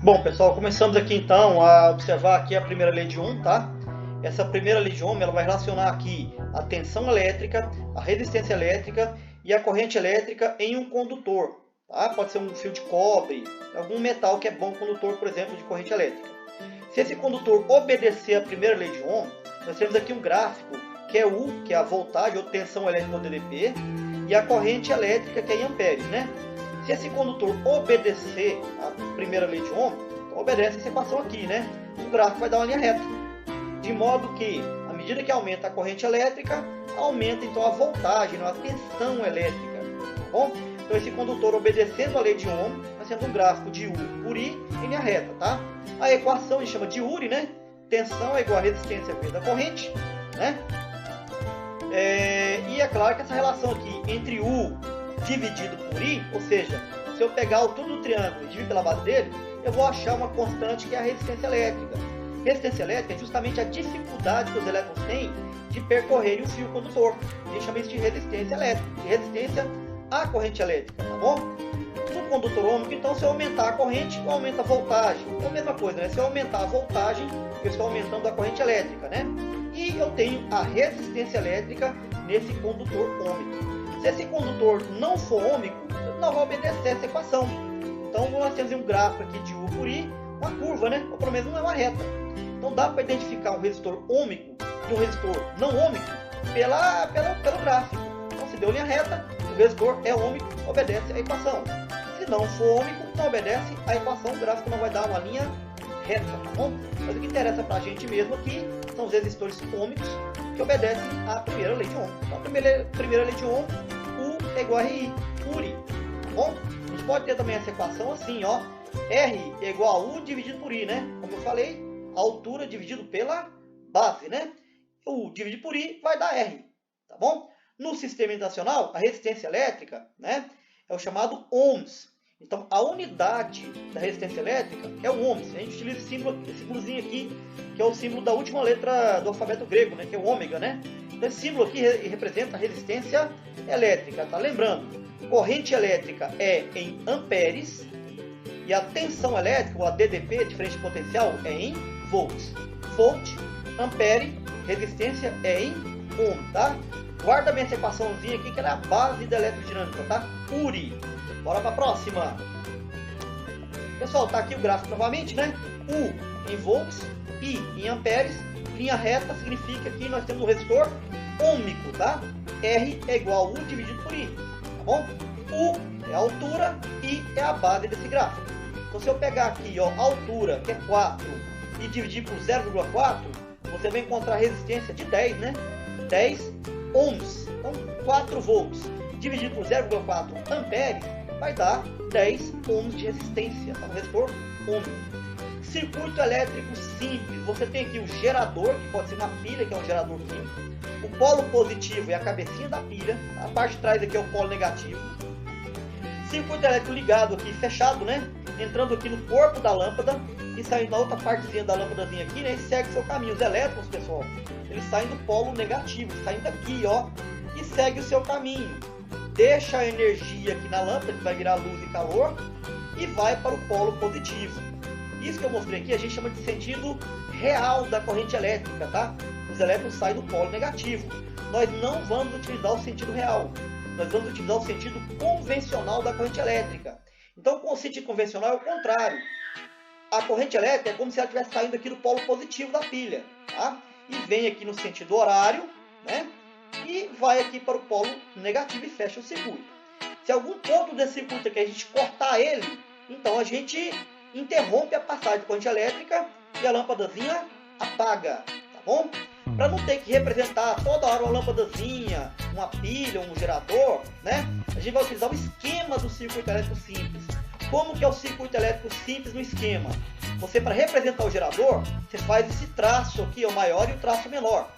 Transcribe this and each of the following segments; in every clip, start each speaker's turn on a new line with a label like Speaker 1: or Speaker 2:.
Speaker 1: Bom, pessoal, começamos aqui então a observar aqui a primeira lei de Ohm, tá? Essa primeira lei de Ohm, ela vai relacionar aqui a tensão elétrica, a resistência elétrica e a corrente elétrica em um condutor, tá? Pode ser um fio de cobre, algum metal que é bom condutor, por exemplo, de corrente elétrica. Se esse condutor obedecer a primeira lei de Ohm, nós temos aqui um gráfico que é U, que é a voltagem ou tensão elétrica ou DDP, e a corrente elétrica, que é em amperes, né? Se esse condutor obedecer a primeira lei de Ohm, então obedece essa equação aqui, né? O gráfico vai dar uma linha reta. De modo que, à medida que aumenta a corrente elétrica, aumenta então a voltagem, a tensão elétrica. Tá bom? Então esse condutor obedecendo a lei de Ohm, nós temos um gráfico de U por I em linha reta, tá? A equação a gente chama de Uri, né? Tensão é igual a resistência vezes a corrente, né? E é claro que essa relação aqui entre U dividido por I, ou seja, se eu pegar a altura do triângulo e dividir pela base dele, eu vou achar uma constante que é a resistência elétrica. Resistência elétrica é justamente a dificuldade que os elétrons têm de percorrerem o fio condutor. A gente chama isso de resistência elétrica, de resistência à corrente elétrica, tá bom? No condutor ômico, então, se eu aumentar a corrente, eu aumento a voltagem. É a mesma coisa, né? Se eu aumentar a voltagem, eu estou aumentando a corrente elétrica, né? E eu tenho a resistência elétrica nesse condutor ômico. Se esse condutor não for ômico, não vai obedecer essa equação. Então nós temos um gráfico aqui de U por I, uma curva, né? Ou pelo menos não é uma reta. Então dá para identificar um resistor ômico de um resistor não ômico pelo gráfico. Então se deu linha reta, o resistor é ômico, obedece a equação. Se não for ômico, não obedece a equação, o gráfico não vai dar uma linha reta, tá bom? Mas o que interessa para a gente mesmo aqui são os resistores ômicos que obedecem à primeira lei de Ohm. Então, a primeira lei de Ohm, U é igual a RI, Uri, tá bom? A gente pode ter também essa equação assim, ó, R é igual a U dividido por I, né? Como eu falei, a altura dividido pela base, né? U dividido por I vai dar R, tá bom? No sistema internacional, a resistência elétrica, né, é o chamado ohms. Então, a unidade da resistência elétrica é o ohms. A gente utiliza esse símbolozinho aqui, que é o símbolo da última letra do alfabeto grego, né? Que é o ômega, né? Então, esse símbolo aqui representa a resistência elétrica, tá? Lembrando, corrente elétrica é em amperes e a tensão elétrica, ou a DDP, diferença de potencial, é em volts. Volt, ampere, resistência é em ohm, tá? Guarda bem essa equaçãozinha aqui, que ela é a base da eletrodinâmica, tá? Uri. Bora para a próxima. Pessoal, tá aqui o gráfico novamente, né? U em volts, I em amperes, linha reta significa que nós temos um resistor ômico, tá? R é igual a U dividido por I, tá bom? U é a altura, I é a base desse gráfico. Então, se eu pegar aqui, ó, a altura, que é 4, e dividir por 0,4, você vai encontrar a resistência de 10, né? 10 ohms. Então, 4 volts dividido por 0,4 amperes vai dar 10 ohms de resistência, tá? Um resistor ômico. Circuito elétrico simples, você tem aqui o gerador, que pode ser uma pilha, que é um gerador químico, o polo positivo é a cabecinha da pilha, a parte de trás aqui é o polo negativo. Circuito elétrico ligado aqui, fechado, né? Entrando aqui no corpo da lâmpada e saindo na outra partezinha da lâmpadazinha aqui, né? E segue seu caminho. Os elétrons, pessoal, eles saem do polo negativo, saem daqui, ó, e segue o seu caminho. Deixa a energia aqui na lâmpada, que vai virar luz e calor, e vai para o polo positivo. Isso que eu mostrei aqui a gente chama de sentido real da corrente elétrica, tá? Os elétrons saem do polo negativo. Nós não vamos utilizar o sentido real, nós vamos utilizar o sentido convencional da corrente elétrica. Então, com o sentido convencional é o contrário. A corrente elétrica é como se ela estivesse saindo aqui do polo positivo da pilha, tá? E vem aqui no sentido horário, né? E vai aqui para o polo negativo e fecha o circuito. Se algum ponto desse circuito aqui a gente cortar ele, então a gente interrompe a passagem de corrente elétrica e a lâmpadazinha apaga, tá bom? Para não ter que representar toda hora uma lâmpadazinha, uma pilha, um gerador, né? A gente vai utilizar o esquema do circuito elétrico simples. Como que é o circuito elétrico simples no esquema? Você, para representar o gerador, você faz esse traço aqui, o maior e o traço menor.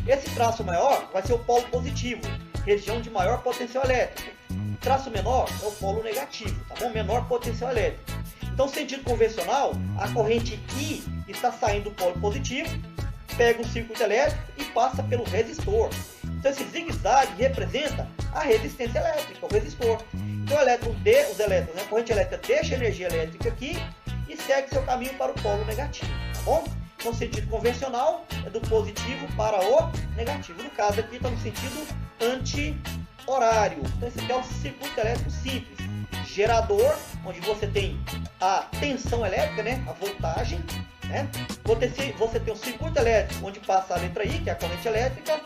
Speaker 1: Esse traço maior vai ser o polo positivo, região de maior potencial elétrico. O traço menor é o polo negativo, tá bom? Menor potencial elétrico. Então, sentido convencional, a corrente I está saindo do polo positivo, pega o circuito elétrico e passa pelo resistor. Então esse zigue-zague representa a resistência elétrica, o resistor. Então os elétrons, a corrente elétrica deixa a energia elétrica aqui e segue seu caminho para o polo negativo, tá bom? Então o sentido convencional é do positivo para o negativo. No caso aqui está no sentido anti-horário. Então esse aqui é um circuito elétrico simples. Gerador, onde você tem a tensão elétrica, né? A voltagem, né? Você tem um circuito elétrico onde passa a letra I, que é a corrente elétrica,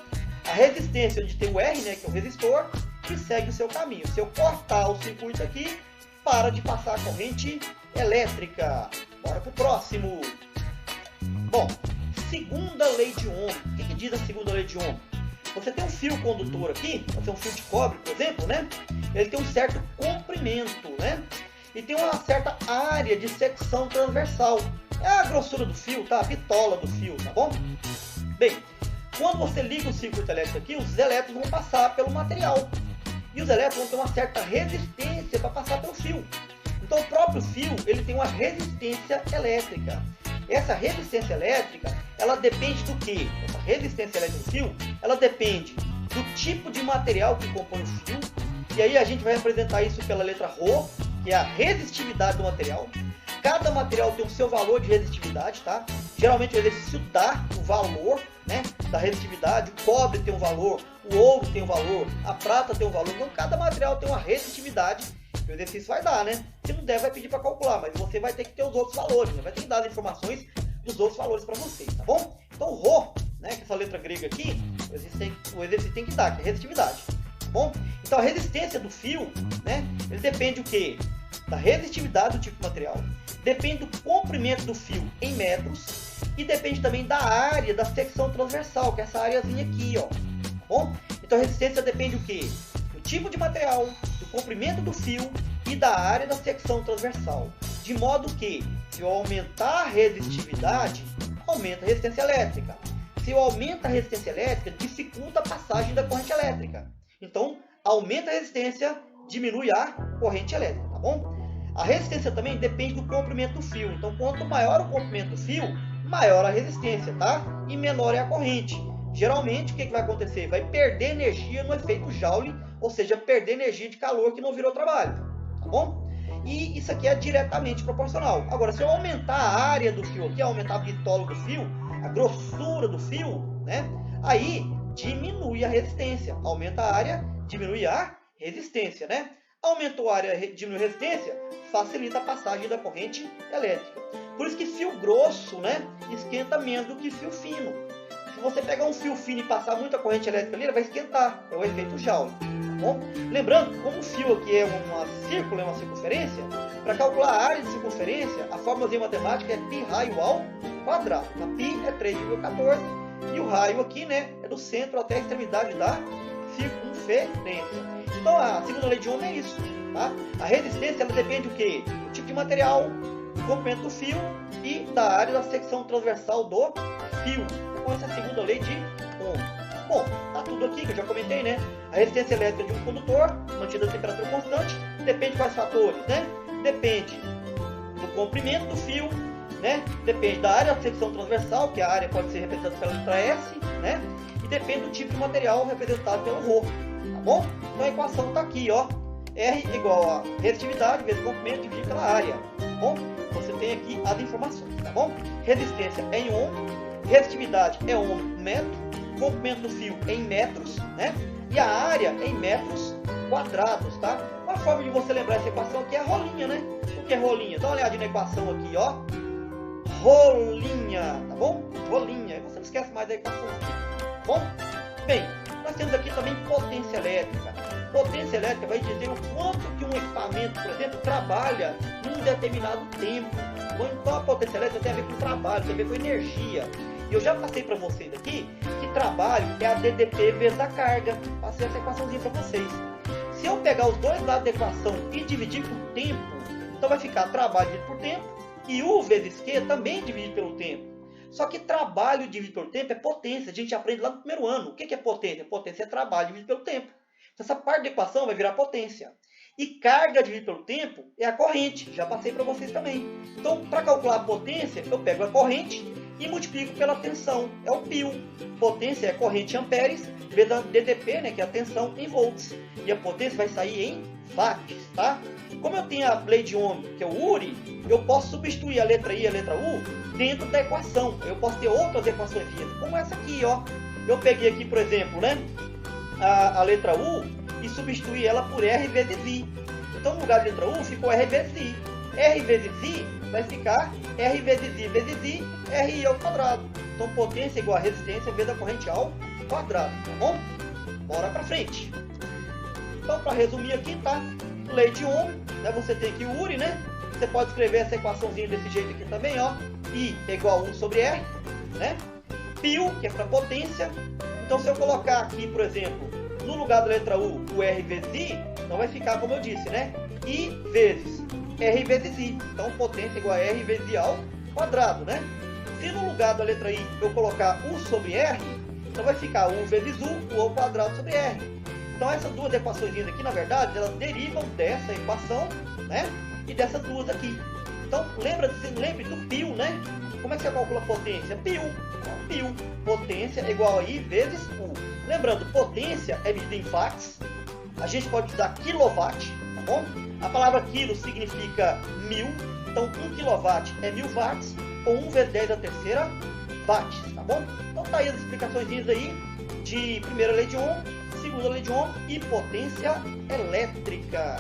Speaker 1: a resistência onde tem o R, né? Que é o resistor, e segue o seu caminho. Se eu cortar o circuito aqui, para de passar a corrente elétrica. Bora para o próximo. Bom, segunda lei de Ohm. O que diz a segunda lei de Ohm? Você tem um fio condutor aqui, pode ser um fio de cobre, por exemplo, né? Ele tem um certo comprimento, né? E tem uma certa área de secção transversal. É a grossura do fio, tá? A bitola do fio, tá bom? Bem, quando você liga o circuito elétrico aqui, os elétrons vão passar pelo material. E os elétrons vão ter uma certa resistência para passar pelo fio. Então o próprio fio, ele tem uma resistência elétrica. Essa resistência elétrica, ela depende do quê? Essa resistência elétrica do fio, ela depende do tipo de material que compõe o fio. E aí a gente vai representar isso pela letra Rho, que é a resistividade do material. Cada material tem o seu valor de resistividade, tá? Geralmente o exercício dá o valor, né, da resistividade. O cobre tem um valor, o ouro tem um valor, a prata tem um valor. Então cada material tem uma resistividade que o exercício vai dar, né? Se não der, vai pedir para calcular, mas você vai ter que ter os outros valores, né? Vai ter que dar as informações dos outros valores para vocês, tá bom? Então Rho, né, que é essa letra grega aqui, o exercício tem que dar, que é resistividade, tá bom? Então a resistência do fio, né, ele depende do quê? Da resistividade do tipo de material, depende do comprimento do fio em metros e depende também da área da secção transversal, que é essa areazinha aqui, ó, tá bom? Então a resistência depende do quê? Do tipo de material, do comprimento do fio e da área da secção transversal, de modo que se eu aumentar a resistividade, aumenta a resistência elétrica. Se eu aumento a resistência elétrica, dificulta a passagem da corrente elétrica. Então, aumenta a resistência, diminui a corrente elétrica, tá bom? A resistência também depende do comprimento do fio. Então, quanto maior o comprimento do fio, maior a resistência, tá? E menor é a corrente. Geralmente, o que vai acontecer? Vai perder energia no efeito Joule, ou seja, perder energia de calor que não virou trabalho, tá bom? E isso aqui é diretamente proporcional. Agora, se eu aumentar a área do fio aqui, aumentar a bitola do fio, a grossura do fio, né? Aí diminui a resistência. Aumenta a área, diminui a resistência, né? Aumentou a área, diminui a resistência, facilita a passagem da corrente elétrica. Por isso que fio grosso, né, esquenta menos do que fio fino. Se você pegar um fio fino e passar muita corrente elétrica ali, ele vai esquentar. É o efeito Joule. Tá bom? Lembrando que como o fio aqui é é uma circunferência, para calcular a área de circunferência, a fórmulazinha matemática é π raio ao quadrado. A π é 3,14 e o raio aqui, né, é do centro até a extremidade da circunferência. Então a segunda lei de Ohm é isso, tá? A resistência ela depende do quê? Do tipo de material, do comprimento do fio e da área da secção transversal do fio. Então essa é a segunda lei de Ohm. Bom, tá tudo aqui que eu já comentei, né? A resistência elétrica de um condutor, mantida a temperatura constante, depende de quais fatores, né? Depende do comprimento do fio, né? Depende da área da secção transversal, que a área pode ser representada pela letra S, né? E depende do tipo de material representado pelo Rho, tá bom? Então a equação tá aqui, ó. R igual a resistitividade vezes comprimento dividido pela área, tá bom? Você tem aqui as informações, tá bom? Resistência é em ohm, resistitividade é ohm metro, comprimento do fio é em metros, né? E a área é em metros quadrados, tá? Uma forma de você lembrar essa equação aqui é a rolinha, né? O que é rolinha? Dá uma olhadinha na equação aqui, ó. Rolinha, tá bom? Rolinha. Aí você não esquece mais da equação aqui, tá bom? Bem, nós temos aqui também potência elétrica. Potência elétrica vai dizer o quanto que um equipamento, por exemplo, trabalha em um determinado tempo. Então a potência elétrica tem a ver com trabalho, tem a ver com energia. E eu já passei para vocês aqui que trabalho é a DDP vezes a carga. Passei essa equaçãozinha para vocês. Se eu pegar os dois lados da equação e dividir por tempo, então vai ficar trabalho dividido por tempo e U vezes Q também dividido pelo tempo. Só que trabalho dividido pelo tempo é potência. A gente aprende lá no primeiro ano. O que é potência? Potência é trabalho dividido pelo tempo. Então, essa parte da equação vai virar potência. E carga dividido pelo tempo é a corrente. Já passei para vocês também. Então, para calcular a potência, eu pego a corrente, e multiplico pela tensão, é o π. Potência é corrente em amperes, vezes a DTP, né, que é a tensão, em volts. E a potência vai sair em watts, tá? Como eu tenho a lei de Ohm, que é o URI, eu posso substituir a letra I e a letra U dentro da equação. Eu posso ter outras equações físicas, como essa aqui, ó. Eu peguei aqui, por exemplo, né, a letra U e substituí ela por R vezes I. Então, no lugar de letra U, ficou R vezes I. R vezes I vai ficar R vezes I vezes I, RI ao quadrado. Então, potência igual a resistência vezes a corrente ao quadrado, tá bom? Bora pra frente. Então, para resumir aqui, tá? Lei de Ohm, né? Você tem aqui o URI, né? Você pode escrever essa equaçãozinha desse jeito aqui também, ó. I é igual a 1 sobre R, né? π, que é para potência. Então, se eu colocar aqui, por exemplo, no lugar da letra U, o R vezes I, então vai ficar como eu disse, né? I vezes R vezes I. Então, potência igual a R vezes I ao quadrado, né? Se no lugar da letra I eu colocar U sobre R, então vai ficar U vezes U ao quadrado sobre R. Então, essas duas equações aqui, na verdade, elas derivam dessa equação, né? E dessas duas aqui. Então, lembre do π, né? Como é que você calcula a potência? π. Potência é igual a I vezes U. Lembrando, potência é medida em watts. A gente pode usar quilowatt, tá bom? A palavra quilo significa 1000. Então, 1 kW é 1000 watts. Ou 1 vezes 10 a terceira watts, tá bom? Então, tá aí as explicações aí de primeira lei de Ohm, segunda lei de Ohm e potência elétrica.